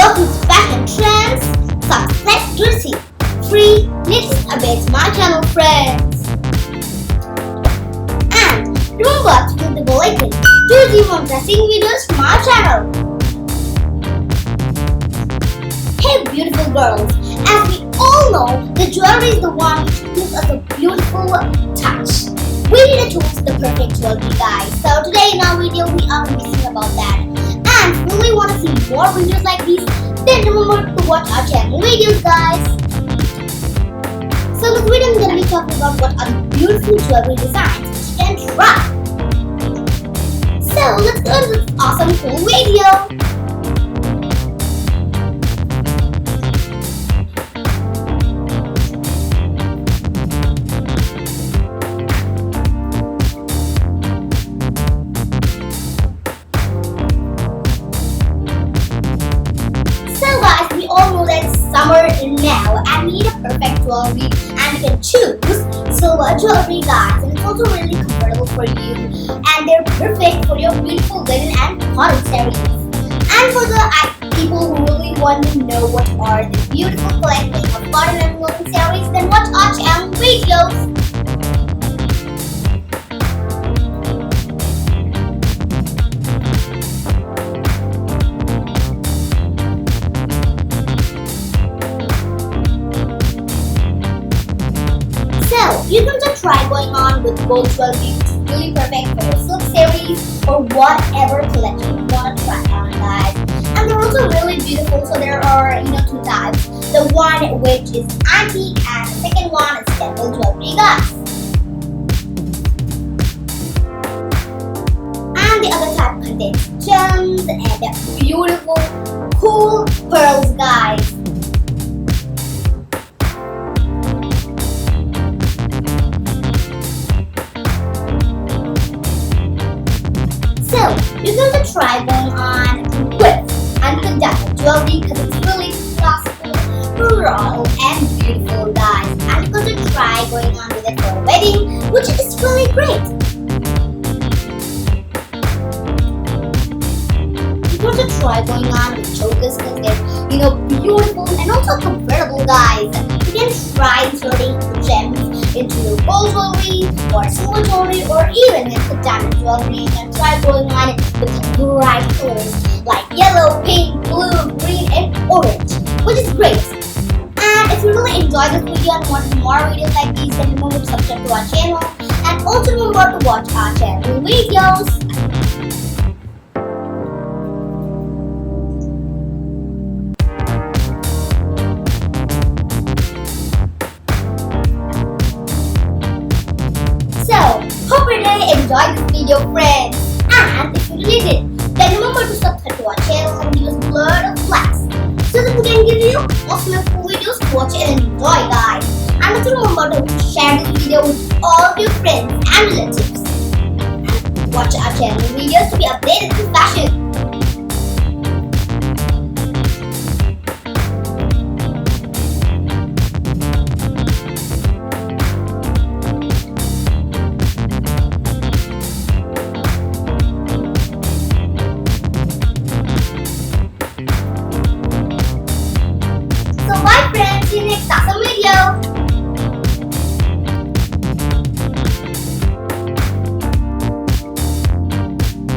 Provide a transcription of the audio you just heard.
welcome to Fashion Trends. Subscribe to receive free latest updates my channel, friends. And remember to click the bell icon to receive more dressing videos from our channel. Hey beautiful girls, as we all know, the jewelry is the one which gives us a beautiful touch. We need to choose the perfect jewelry, guys. So today in our video we are going to be seeing about that. And if you really want to see more videos like these, then remember to watch our channel videos, guys. So in this video I'm going to be talking about what are the beautiful jewelry designs which you can try. So let's go to this awesome cool video. We all know that it's summer now and we need a perfect jewelry, and you can choose silver jewelry, guys, and it's also really comfortable for you, and they're perfect for your beautiful linen and cotton sarees. And for the people who really want to know what are the beautiful collection of cotton and woven sarees, then watch our channel videos. You can just try going on with gold jewelry, which is really perfect for your silk sarees or whatever collection you want to try on, guys. And they're also really beautiful, so there are two types. The one which is antique and the second one is temple jewelry, guys. And the other type contains gems and beautiful, cool pearls, guys. So, you're going to try going on with unconducted jewelry because it's really classical, rural, and beautiful, guys. And you're going to try going on with it for a wedding, which is really great. You're going to try going on with chokers because they're, beautiful and also comfortable, guys. You can try inserting gems into your gold jewelry or silver jewelry or even into diamond jewelry. You can try going on with bright colors like yellow, pink, blue, green, and orange, which is great. And if you really enjoyed this video and want more videos like these, then remember to subscribe to our channel and also remember to watch our channel videos. Hope you really enjoyed this video, friends. And if you really did, then remember to subscribe to our channel and give us a lot of likes so that we can give you awesome cool videos to watch and enjoy, guys. And also remember to share this video with all of your friends and relatives. And watch our channel videos to be updated with fashion.